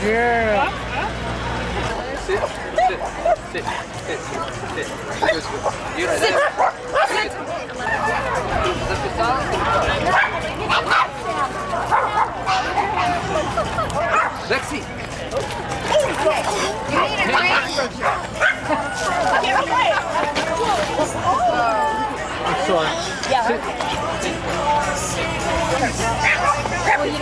Yeah. Sit. You sit. Lexi. I'm sorry. Yeah. Sit. Well, you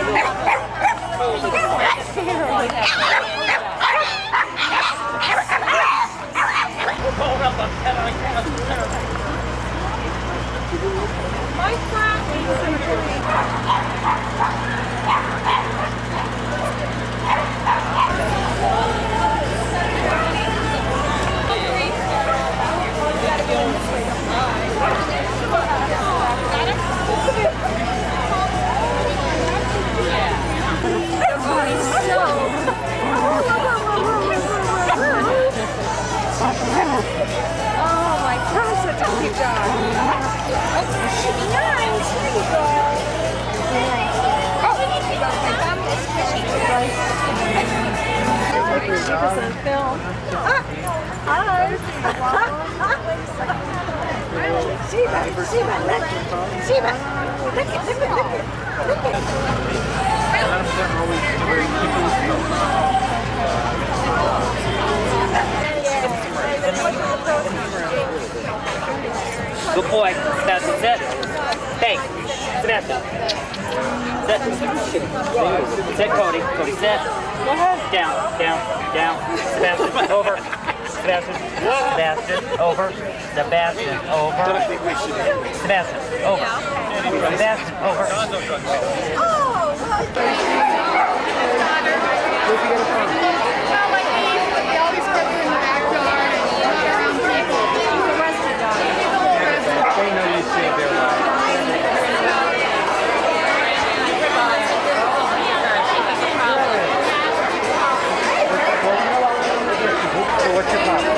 don't have my friend. Oh my gosh, such a cute dog. Nice. She was on film. Hi. Sheba, look it. Good boy. Sebastian, sit. Hey, Sebastian. Sit. Sit, Cody. Cody, sit. Down. Sebastian, over. Sebastian, over. Sebastian, over. Sebastian, over. Sebastian, over. Oh, They know you saved their life. So what's your problem?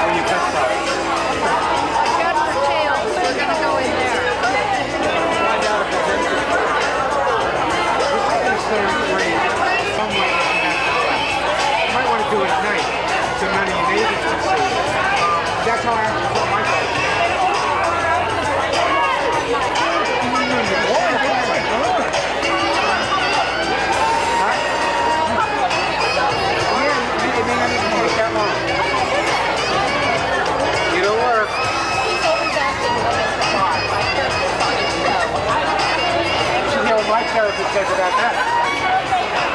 When you touch problem? got her tail, so we're going to go in there. Find out if it's interesting. This is considered free. Some way you might want to do it at night, so none of your neighbors can see it. That's how I have to put my dog. It'll work. He's always acting when it's hot. My therapist on his show. You should hear what my therapist says about that.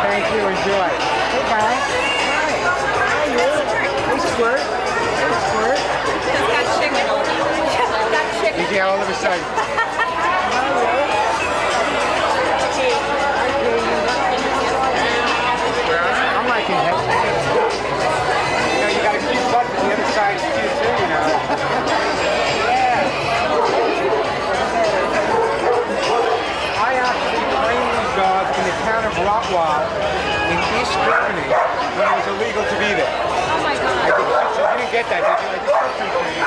Thank you. Enjoy. Hey, guys. Hi. How are you? Hey, Squirt. Hey, Squirt. He's got chicken on him. Got chicken. Did you all of a sudden? I'm liking it. You know, you got a cute butt, but the other side's cute too, you know. Yeah. I actually trained these dogs in the town of Rottweil in East Germany when it was illegal to be there. Oh my God. I didn't get that, did you? I did some training.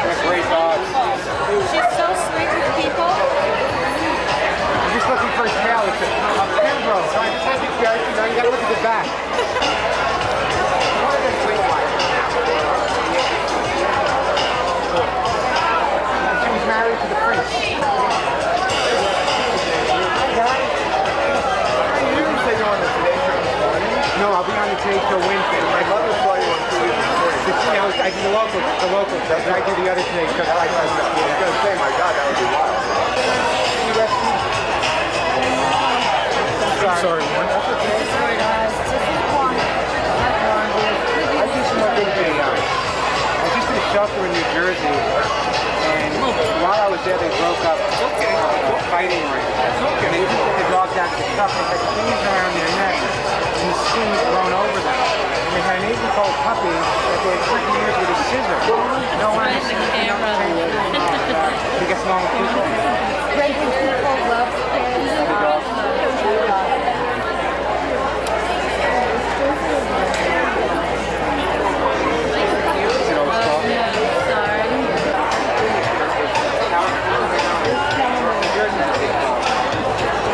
They're great dogs. She's so sweet with people. I'm just looking for a tail. It's a Pembroke. So I just have to, you know, you gotta look at the back. She was married to the prince. No, I'll be on the Today Show Wednesday. My mother saw you on TV. I do the local show, and I do the other Today Show. I was going to say, my God, that would be wild. Sorry. That's okay. I do some more big videos. I was just in a shelter in New Jersey, and while I was there, they broke up a fighting ring. And they just took the dogs out of the cup, and had chains around their neck, and the skin was grown over them. And they had an 8-week-old puppy that they had 20 years with a scissor. No one has seen it. He gets along with people. Crazy people love kids.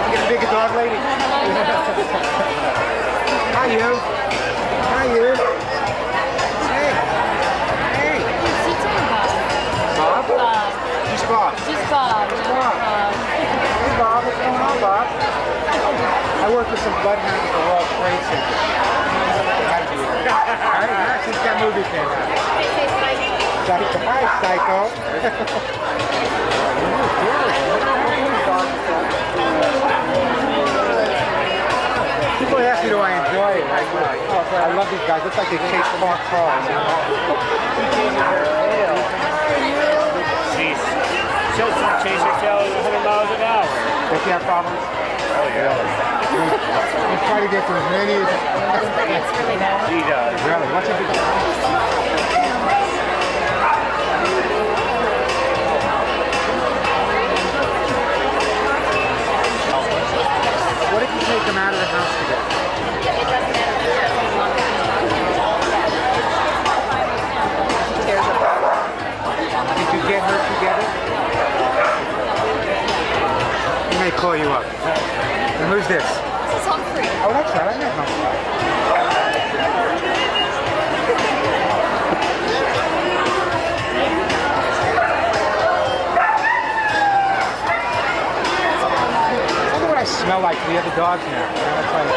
Get a bigger dog worked with some bloodhounds at the World Trade Center. Had to be there. Right? Not since that movie came out. Hi, Psycho. People ask me, do I enjoy it? I love these guys. Looks like they chase smart cars. Jeez. Chase your tail at 100 miles an hour. Does he have problems? Oh, yeah. We try to get to as many as... It's really bad. He does. Really? What's it? What if you take them out of the house together? It doesn't matter. Did you get her together? He may call you up. And who's this? This is Humphrey. Oh, that's right. I met Humphrey. I wonder what I smell like to the other dogs now. You know, it's like,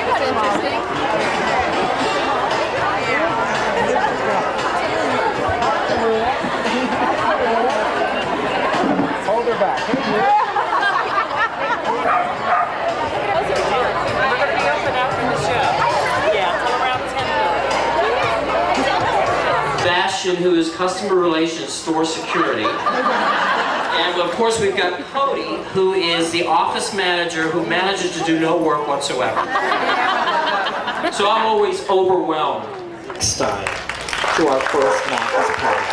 That's interesting. hold her back. We're going to be open after the show. Yeah, until around 10:30. Bastion, who is customer relations store security. And of course we've got Cody, who is the office manager who manages to do no work whatsoever. So I'm always overwhelmed. Next time to our first Mackies party.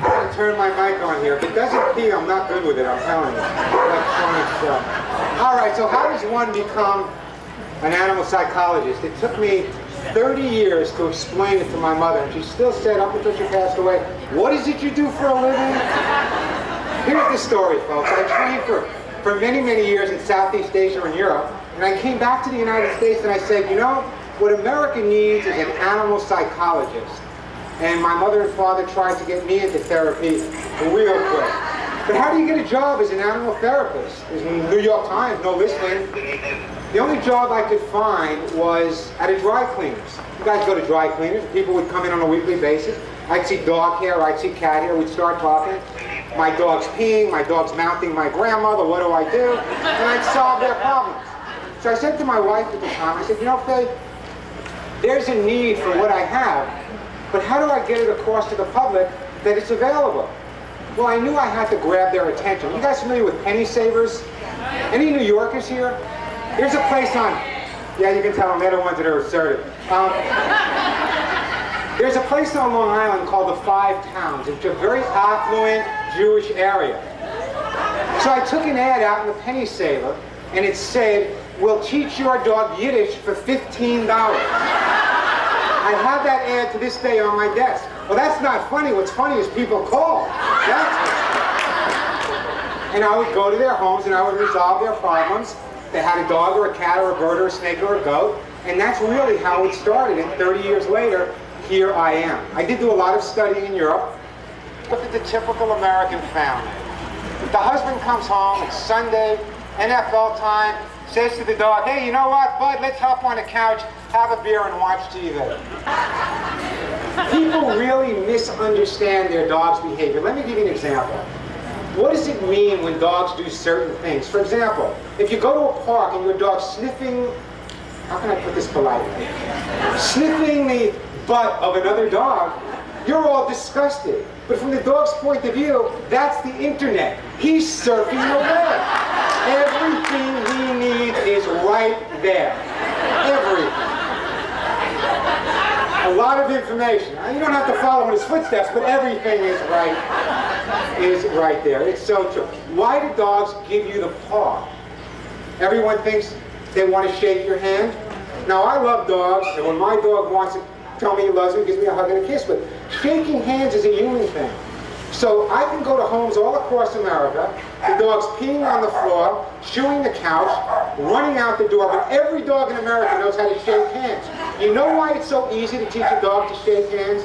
I turn my mic on here. If it doesn't pee, I'm not good with it, I'm telling you. Electronic stuff. All right, so how does one become an animal psychologist? It took me 30 years to explain it to my mother, and she still said, up until she passed away, what is it you do for a living? Here's the story, folks. I trained for many, many years in Southeast Asia and Europe, and I came back to the United States and I said, you know, what America needs is an animal psychologist. And my mother and father tried to get me into therapy real quick. But how do you get a job as an animal therapist? In the New York Times, no listing. The only job I could find was at a dry cleaners. You guys go to dry cleaners, people would come in on a weekly basis. I'd see dog hair, I'd see cat hair, we'd start talking. My dog's peeing, my dog's mounting my grandmother, what do I do? And I'd solve their problems. So I said to my wife at the time, I said, you know, Faye, there's a need for what I have, but how do I get it across to the public that it's available? Well, I knew I had to grab their attention. You guys familiar with penny savers? Any New Yorkers here? Here's a place on, yeah, you can tell them they're the ones that are assertive. There's a place on Long Island called the Five Towns. It's a very affluent Jewish area. So I took an ad out in the penny saver, and it said, we'll teach your dog Yiddish for $15. I have that ad to this day on my desk. Well, that's not funny. What's funny is people call. And I would go to their homes and I would resolve their problems. They had a dog or a cat or a bird or a snake or a goat. And that's really how it started. And 30 years later, here I am. I did do a lot of studying in Europe. Look at the typical American family. The husband comes home, it's Sunday, NFL time, says to the dog, hey, you know what, bud, let's hop on the couch, have a beer, and watch TV. People really misunderstand their dog's behavior. Let me give you an example. What does it mean when dogs do certain things? For example, if you go to a park and your dog's sniffing, how can I put this politely? Sniffing the butt of another dog, you're all disgusted. But from the dog's point of view, that's the internet. He's surfing the web. Everything he needs is right there. Everything. A lot of information. You don't have to follow in his footsteps, but everything is right there. It's so true. Why do dogs give you the paw? Everyone thinks they want to shake your hand. Now, I love dogs, and when my dog wants to tell me he loves me, he gives me a hug and a kiss, but shaking hands is a human thing. So I can go to homes all across America, the dog's peeing on the floor, chewing the couch, running out the door, but every dog in America knows how to shake hands. You know why it's so easy to teach a dog to shake hands?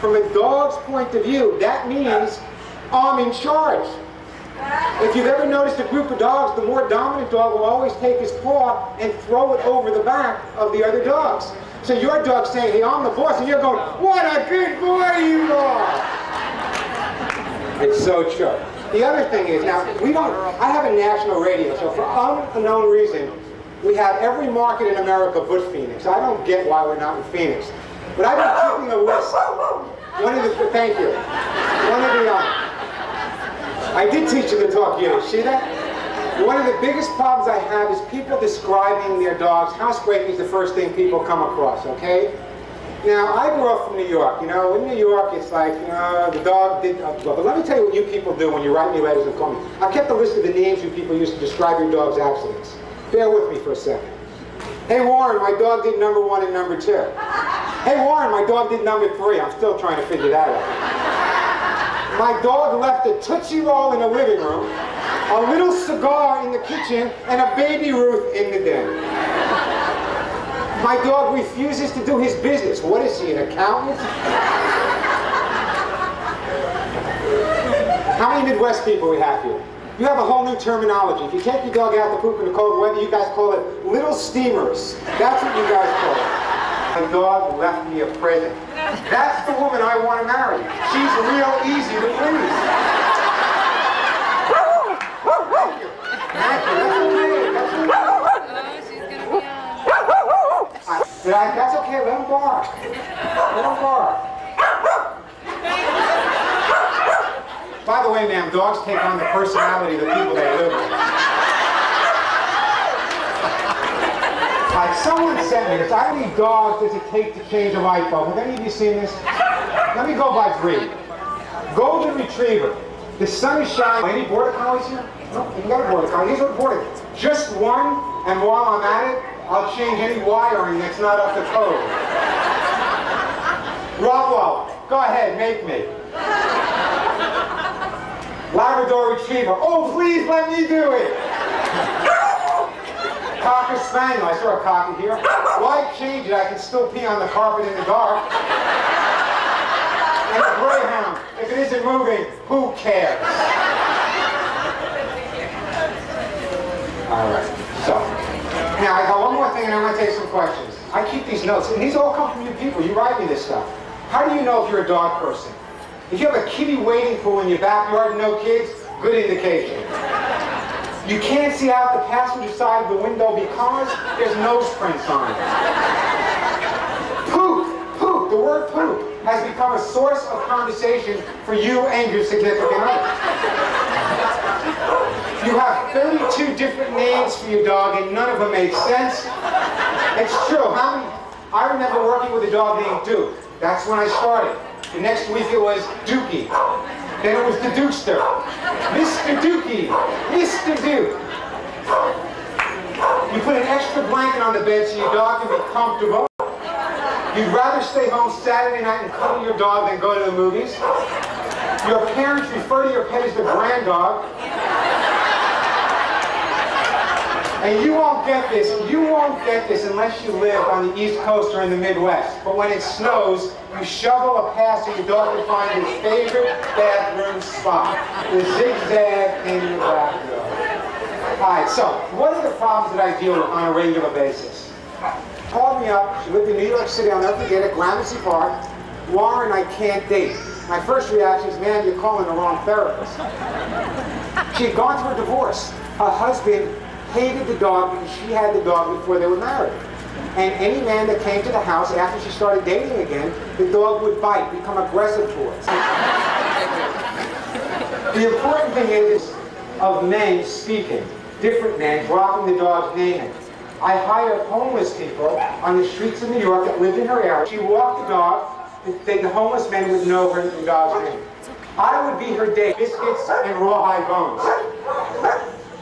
From a dog's point of view, that means I'm in charge. If you've ever noticed a group of dogs, the more dominant dog will always take his paw and throw it over the back of the other dogs. So your dog's saying, hey, I'm the boss, and you're going, what a good boy you are! It's so true. The other thing is, now, I have a national radio show. For unknown reason, we have every market in America but Phoenix. I don't get why we're not in Phoenix. But I've been keeping a list. Thank you. I did teach you to talk Yiddish, see that? One of the biggest problems I have is people describing their dogs. Housebreaking is the first thing people come across, okay? Now, I grew up from New York. You know, in New York, it's like, you know, the dog did, but let me tell you what you people do when you write me letters and call me. I kept a list of the names you people used to describe your dog's accidents. Bear with me for a second. Hey, Warren, my dog did number 1 and number 2. Hey, Warren, my dog did number 3. I'm still trying to figure that out. My dog left a Tootsie Roll in the living room, a little cigar in the kitchen, and a Baby Ruth in the den. My dog refuses to do his business. What is he, an accountant? How many Midwest people we have here? You have a whole new terminology. If you take your dog out to poop in the cold weather, you guys call it little steamers. That's what you guys call it. My dog left me a present. That's the woman I want to marry. She's real easy to please. Thank you. Thank you. That's okay. That's okay. Oh, she's gonna be on. That's okay. Let him bark. Let him bark. By the way, ma'am, dogs take on the personality of the people they live with. Someone sent me this. How many dogs does it take to change a light bulb? Have any of you seen this? Let me go by 3. Golden Retriever. The sun is shining. Any Border Collies here? No, you got a Border Collie. Here's what Border. Just one, and while I'm at it, I'll change any wiring that's not up to code. Rottweiler. Go ahead, make me. Labrador Retriever. Oh, please let me do it. Cocker Spaniel. I saw a cocker here. Why change it? I can still pee on the carpet in the dark. And a Greyhound. If it isn't moving, who cares? All right. So, now I got one more thing and I'm going to take some questions. I keep these notes, and these all come from you people. You write me this stuff. How do you know if you're a dog person? If you have a kiddie wading pool in your backyard and no kids, good indication. You can't see out the passenger side of the window because there's nose prints on it. Poop, the word poop has become a source of conversation for you and your significant other. You have 32 different names for your dog and none of them make sense. It's true. I remember working with a dog named Duke. That's when I started. The next week it was Dookie. Then it was the Dukester. Mr. Dookie. Mr. Duke. You put an extra blanket on the bed so your dog can be comfortable. You'd rather stay home Saturday night and cuddle your dog than go to the movies. Your parents refer to your pet as the grand dog. And you won't get this unless you live on the East Coast or in the Midwest. But when it snows, you shovel a path so your dog can find his favorite bathroom spot. The zigzag in your backyard. Alright, so what are the problems that I deal with on a regular basis? Called me up, she lived in New York City, I'll never forget it, Gramercy Park. Warren, I can't date. My first reaction is, man, you're calling the wrong therapist. She had gone through a divorce. Her husband hated the dog because she had the dog before they were married. And any man that came to the house after she started dating again, the dog would bite, become aggressive towards. The important thing is of men speaking, different men dropping the dog's name in. I hired homeless people on the streets of New York that lived in her area. She walked the dog, the homeless men would know her dog's name. I would be her date, biscuits and rawhide bones.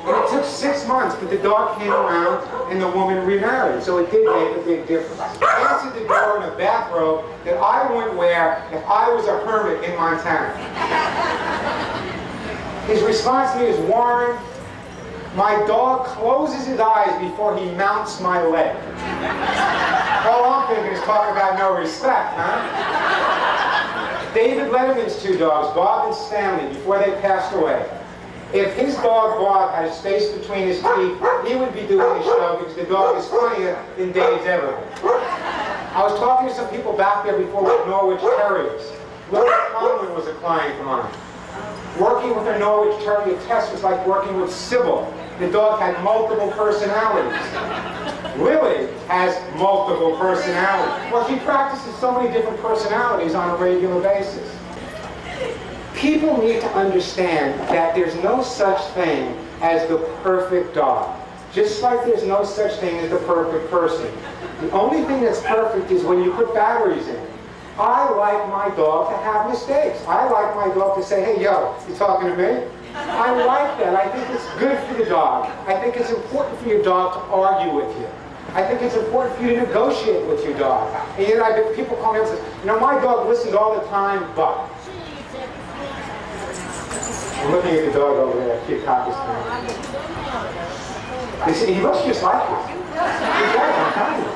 And it took 6 months, but the dog came around and the woman remarried. So it did make a big difference. He answered the door in a bathrobe that I wouldn't wear if I was a hermit in Montana. His response to me is, Warren, my dog closes his eyes before he mounts my leg. All I'm thinking is talk about no respect, huh? David Letterman's two dogs, Bob and Stanley, before they passed away. If his dog Bob had a space between his teeth, he would be doing the show because the dog is funnier than Dave's ever been. I was talking to some people back there before with Norwich Terriers. Willie Conlon was a client of mine. Working with a Norwich Terrier test was like working with Sybil. The dog had multiple personalities. Lily has multiple personalities. Well, she practices so many different personalities on a regular basis. People need to understand that there's no such thing as the perfect dog. Just like there's no such thing as the perfect person. The only thing that's perfect is when you put batteries in. I like my dog to have mistakes. I like my dog to say, hey, yo, you talking to me? I like that. I think it's good for the dog. I think it's important for your dog to argue with you. I think it's important for you to negotiate with your dog. And you know, people call me up and say, you know, my dog listens all the time, but. I'm looking at the dog over there, that cute cocker spaniel. He looks just like you. He does, I'm telling you.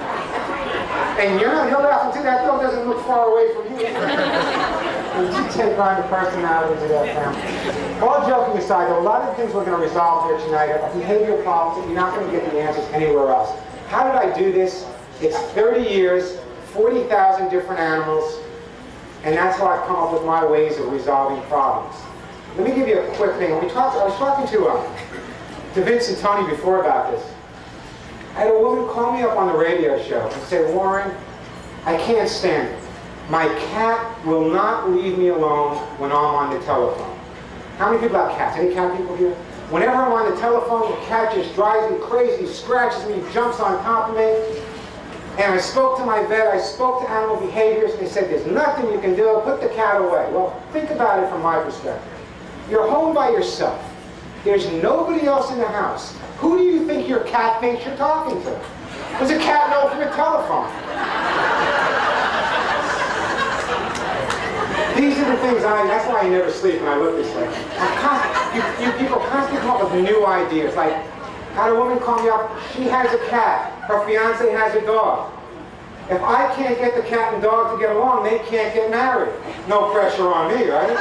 And you're not, he'll laugh until that dog doesn't look far away from you. You take on the personalities of that family. All joking aside, there are a lot of things we're going to resolve here tonight are behavioral problems that you're not going to get the answers anywhere else. How did I do this? It's 30 years, 40,000 different animals, and that's how I've come up with my ways of resolving problems. Let me give you a quick thing. I was talking to Vince and Tony before about this. I had a woman call me up on the radio show and say, Warren, I can't stand it. My cat will not leave me alone when I'm on the telephone. How many people have cats? Any cat people here? Whenever I'm on the telephone, the cat just drives me crazy, scratches me, jumps on top of me. And I spoke to my vet, I spoke to animal behaviors, and they said, there's nothing you can do, put the cat away. Well, think about it from my perspective. You're home by yourself. There's nobody else in the house. Who do you think your cat thinks you're talking to? Does a cat know from a telephone? These are the things that's why I never sleep when I look this way. You people constantly come up with new ideas. Like, I had a woman call me up, she has a cat, her fiance has a dog. If I can't get the cat and dog to get along, they can't get married. No pressure on me, right?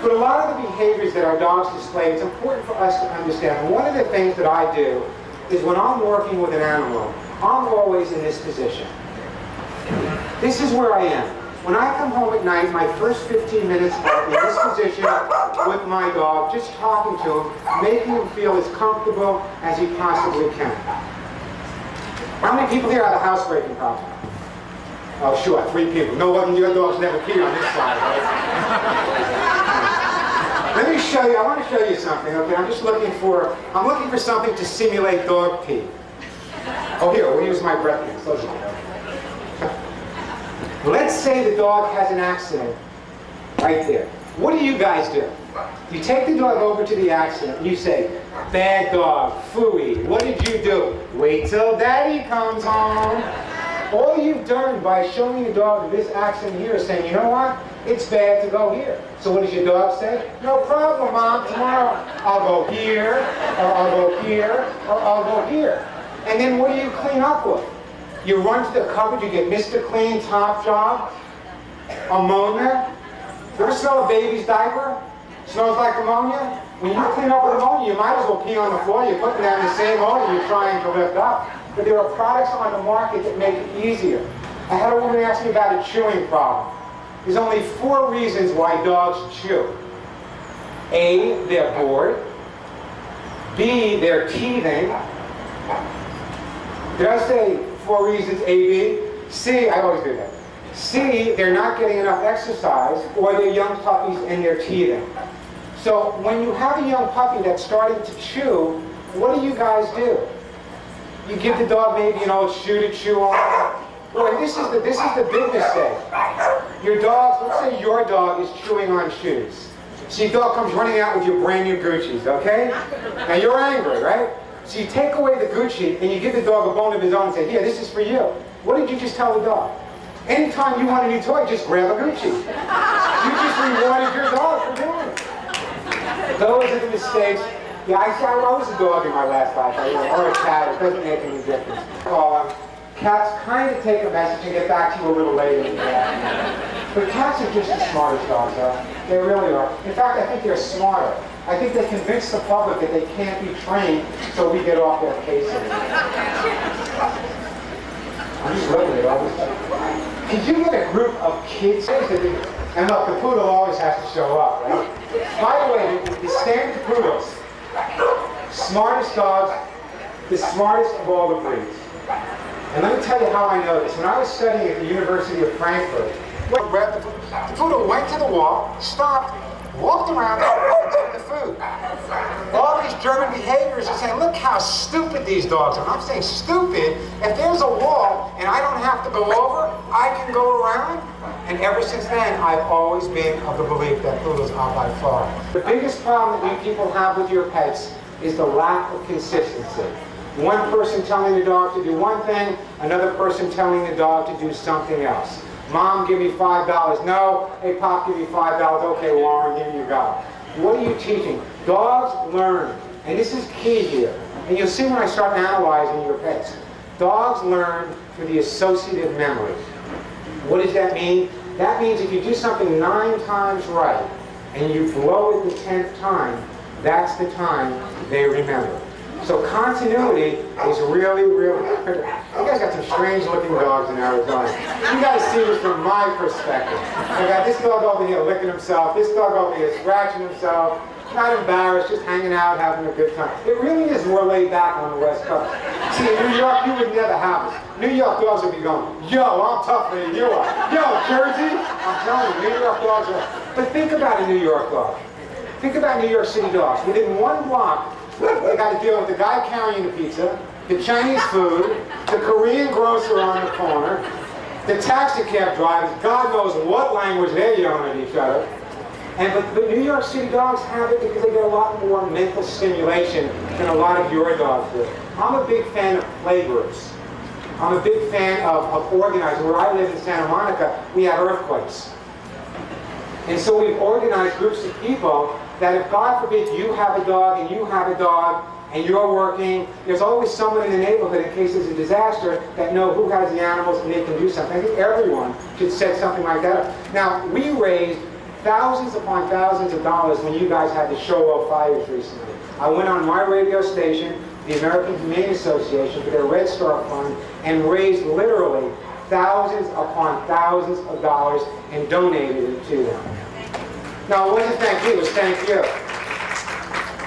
But a lot of the behaviors that our dogs display, it's important for us to understand. One of the things that I do is when I'm working with an animal, I'm always in this position. This is where I am. When I come home at night, my first 15 minutes are in this position with my dog, just talking to him, making him feel as comfortable as he possibly can. How many people here have a housebreaking problem? Oh, sure, 3 people. No one, your dogs never pee on this side, right? Let me show you, I want to show you something, okay? I'm looking for something to simulate dog pee. Oh, here, we'll use my breath mints. Let's say the dog has an accident right there. What do you guys do? You take the dog over to the accident and you say, bad dog, phooey, what did you do? Wait till daddy comes home. All you've done by showing the dog this accident here is saying, you know what? It's bad to go here. So what does your dog say? No problem, Mom. Tomorrow I'll go here, or I'll go here, or I'll go here. And then what do you clean up with? You run to the cupboard, you get Mr. Clean, Top Job, ammonia. You ever smell a baby's diaper? Smells like ammonia? When you clean up with ammonia, you might as well pee on the floor. You're putting that in the same order you're trying to lift up. But there are products on the market that make it easier. I had a woman ask me about a chewing problem. There's only 4 reasons why dogs chew. A, they're bored. B, they're teething. Did I say 4 reasons, A, B? C, I always do that. C, they're not getting enough exercise, or they're young puppies and they're teething. So when you have a young puppy that's starting to chew, what do you guys do? You give the dog maybe an old shoe to chew on. Boy, this is the big mistake. Your dog, let's say your dog is chewing on shoes. So your dog comes running out with your brand new Gucci's, okay? Now you're angry, right? So you take away the Gucci and you give the dog a bone of his own and say, here, this is for you. What did you just tell the dog? Anytime you want a new toy, just grab a Gucci. You just rewarded your dog for doing it. Those are the mistakes. Yeah, I was a dog in my last life, or a cat. It doesn't make any difference. Cats kind of take a message and get back to you a little later than that. But cats are just as smart as dogs are. They really are. In fact, I think they're smarter. I think they convince the public that they can't be trained, so we get off their cases. I'm just looking at all this stuff. Could you get a group of kids? And look, the poodle always has to show up, right? By the way, the standard poodles, smartest dogs, the smartest of all the breeds. And let me tell you how I know this. When I was studying at the University of Frankfurt, the poodle went to the wall, stopped, walked around, and took the food. All these German behaviors are saying, look how stupid these dogs are. And I'm saying stupid. If there's a wall and I don't have to go over, I can go around. And ever since then, I've always been of the belief that poodles are by far. The biggest problem that you people have with your pets is the lack of consistency. One person telling the dog to do one thing, another person telling the dog to do something else. Mom, give me $5. No. Hey, Pop, give me $5. Okay, Warren, here you go. What are you teaching? Dogs learn, and this is key here. And you'll see when I start analyzing your pets. Dogs learn through the associative memory. What does that mean? That means if you do something 9 times right, and you blow it the 10th time, that's the time they remember. So continuity is really, really critical. You guys got some strange looking dogs in Arizona. You guys see this from my perspective. I got this dog over here licking himself, this dog over here scratching himself, not embarrassed, just hanging out, having a good time. It really is more laid back on the West Coast. See, in New York, you would never have this. New York dogs would be going, yo, I'm tougher than you are. Yo, Jersey, I'm telling you, New York dogs are. But think about a New York dog. Think about New York City dogs. Within 1 block, they got to deal with the guy carrying the pizza, the Chinese food, the Korean grocer on the corner, the taxi cab drivers, God knows what language they're yelling at each other. But New York City dogs have it because they get a lot more mental stimulation than a lot of your dogs do. I'm a big fan of playgroups. I'm a big fan of organizing. Where I live in Santa Monica, we have earthquakes. And so we've organized groups of people that if, God forbid, you have a dog and you have a dog and you're working, there's always someone in the neighborhood in case there's a disaster that know who has the animals and they can do something. I think everyone should set something like that up. Now, we raised thousands upon thousands of dollars when you guys had the Show fires recently. I went on my radio station, the American Humane Association, for their Red Star Fund, and raised literally thousands upon thousands of dollars and donated it to them. Now, it wasn't thank you, it was thank you.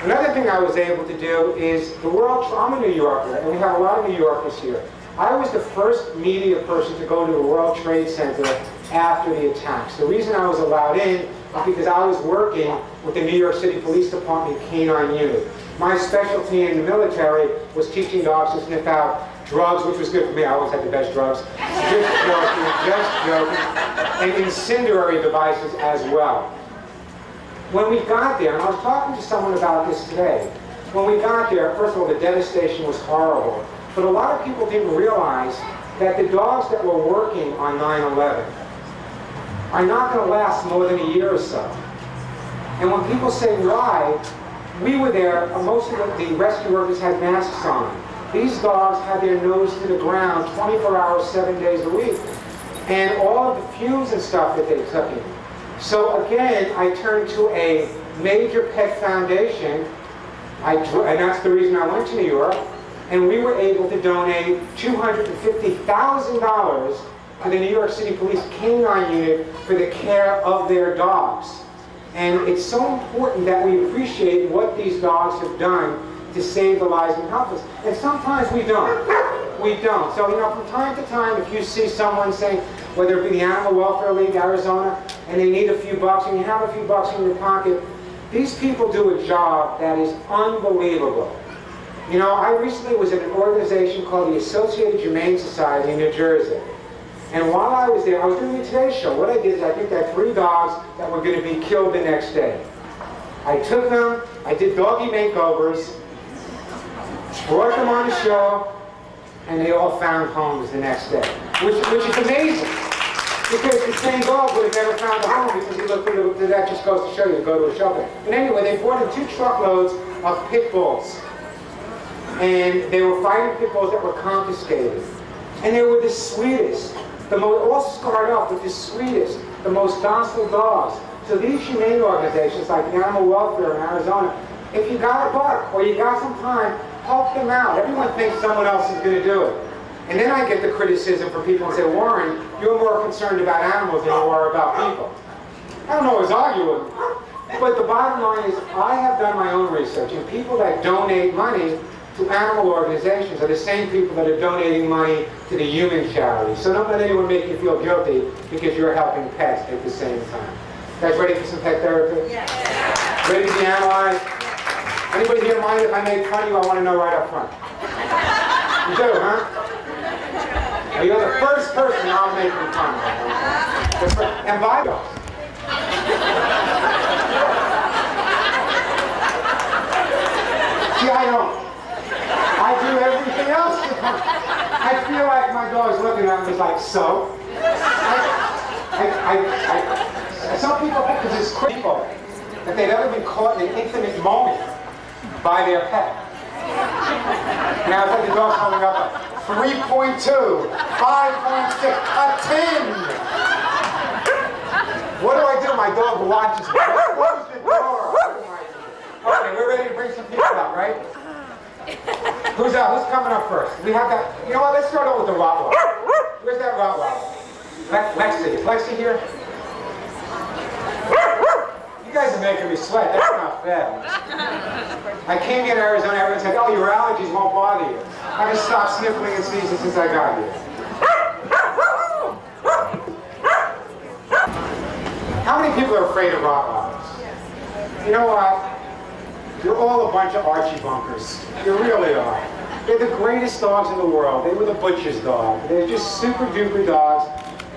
Another thing I was able to do is the World, I'm a New Yorker, and we have a lot of New Yorkers here. I was the first media person to go to the World Trade Center after the attacks. The reason I was allowed in was because I was working with the New York City Police Department Canine Unit. My specialty in the military was teaching dogs to sniff out drugs, which was good for me. I always had the best drugs. Just joking. And incendiary devices as well. When we got there, and I was talking to someone about this today, when we got there, first of all, the devastation was horrible. But a lot of people didn't realize that the dogs that were working on 9/11 are not going to last more than a year or so. And when people say why, we were there, most of the rescue workers had masks on. These dogs had their nose to the ground 24 hours, 7 days a week. And all of the fumes and stuff that they took in. So again, I turned to a major pet foundation, and that's the reason I went to New York, and we were able to donate $250,000 to the New York City Police Canine Unit for the care of their dogs. And it's so important that we appreciate what these dogs have done to save the lives and help us. And sometimes we don't. We don't. So, you know, from time to time, if you see someone saying, whether it be the Animal Welfare League Arizona, and they need a few bucks, and you have a few bucks in your pocket, these people do a job that is unbelievable. You know, I recently was at an organization called the Associated Humane Society in New Jersey. And while I was there, I was doing the Today Show. What I did is I picked out 3 dogs that were going to be killed the next day. I took them, I did doggy makeovers, brought them on the show, and they all found homes the next day, which is amazing. Because the same dog would have never found a home because he looked at that, just goes to show you to go to a shelter. But anyway, they brought in 2 truckloads of pit bulls. And they were fighting pit bulls that were confiscated. And they were the sweetest, all scarred up, but the sweetest. the most docile dogs. So these humane organizations like Animal Welfare in Arizona, if you got a buck or you got some time, help them out. Everyone thinks someone else is going to do it. And then I get the criticism from people and say, Warren, you're more concerned about animals than you are about people. I don't always argue with them. But the bottom line is, I have done my own research, and people that donate money to animal organizations are the same people that are donating money to the human charities. So don't let anyone make you feel guilty because you're helping pets at the same time. You guys ready for some pet therapy? Yeah. Ready to be analyzed? Yeah. Anybody here mind if I make fun of you? I want to know right up front. You do, huh? Well, you're the first person I'll make fun of. And buy those. See, I don't. I do everything else. I feel like my dog's looking at me like, so? Some people think because it's critical that they've ever been caught in an intimate moment by their pet. Now, it's like the dog's holding up a 3.2, 5.6, a 10. What do I do? My dog watches me. Close the door. Okay, we're ready to bring some people out, right? Who's out? Who's coming up first? We have that. You know what? Let's start out with the Rottweiler. Where's that Rottweiler? Lexi. Is Lexi here? You guys are making me sweat. That's not fair. I came here to Arizona. Everyone said, "Oh, your allergies won't bother you." I haven't stopped sniffling and sneezing since I got here. How many people are afraid of Rottweilers? You know what? You're all a bunch of Archie bunkers. You really are. They're the greatest dogs in the world. They were the butcher's dog. They're just super duper dogs.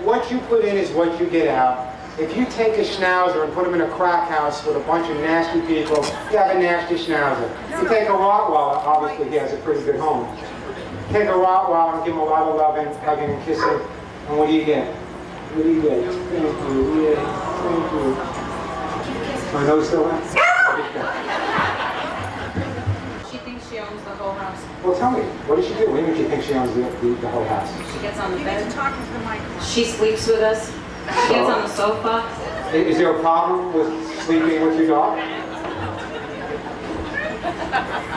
What you put in is what you get out. If you take a schnauzer and put him in a crack house with a bunch of nasty people, you have a nasty schnauzer. You take a Rottweiler, obviously he has a pretty good home. Take a Rottweiler and give him a lot of loving, hugging, and kissing, and what do you get? What do you get? Thank you. Yeah, thank you. My nose still in? She thinks she owns the whole house. Well, tell me, what does she do? When do you think she owns the whole house? She gets on the bed. She sleeps with us. She gets on the sofa. Is there a problem with sleeping with your dog?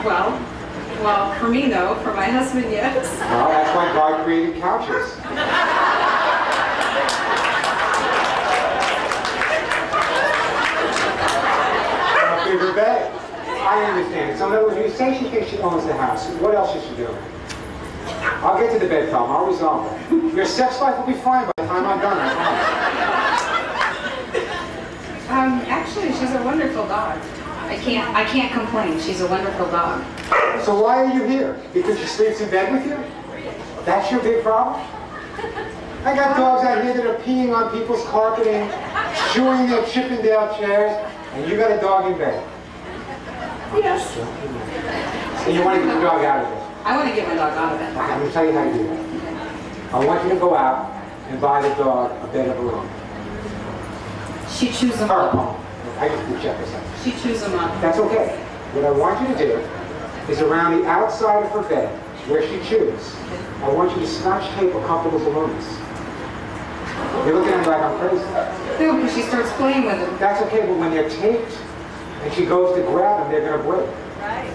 Well, for me, no. For my husband, yes. Well, that's why God created couches. Bigger bed. I understand. So in other words, when you say she thinks she owns the house, what else is she doing? I'll get to the bed problem. I'll resolve it. Your sex life will be fine by the time I'm done. Actually, she's a wonderful dog. I can't complain. She's a wonderful dog. So why are you here? Because she sleeps in bed with you? That's your big problem? I got dogs out here that are peeing on people's carpeting, chewing their Chippendale chairs, and you got a dog in bed. Yes. So you want to get the dog out of it? I want to get my dog out of it. Okay, I'm going to tell you how to do that. I want you to go out and buy the dog a bed of her own. She chews them Her up. own. I just did check this out. She chews them up. That's okay. What I want you to do is around the outside of her bed, where she chews, I want you to scotch tape a couple of balloons. You're looking at me like I'm crazy. No, because she starts playing with them. That's okay, but when they're taped and she goes to grab them, they're going to break. Right.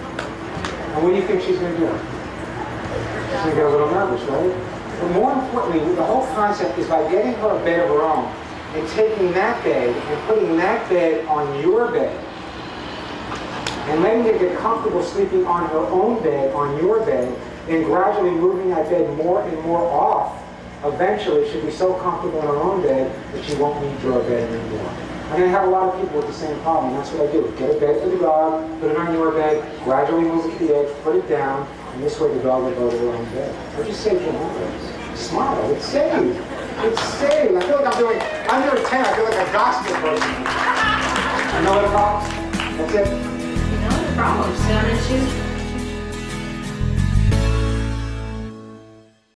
And what do you think she's going to do? She's going to get a little nervous, right? But more importantly, the whole concept is by getting her a bed of her own and taking that bed and putting that bed on your bed and letting her get comfortable sleeping on her own bed, on your bed, and gradually moving that bed more and more off. Eventually, she'll be so comfortable in her own bed that she won't need your bed anymore. I'm going to have a lot of people with the same problem. That's what I do. Get a bed for the dog, put it on your bed, gradually move it to the edge, put it down, and this way the dog will go to her own bed. I just saved your life. Smile. It's saved. It's saved. I feel like I'm doing 10. I feel like a gospel person. I know what the problem? That's it. You know the problem, son, and she's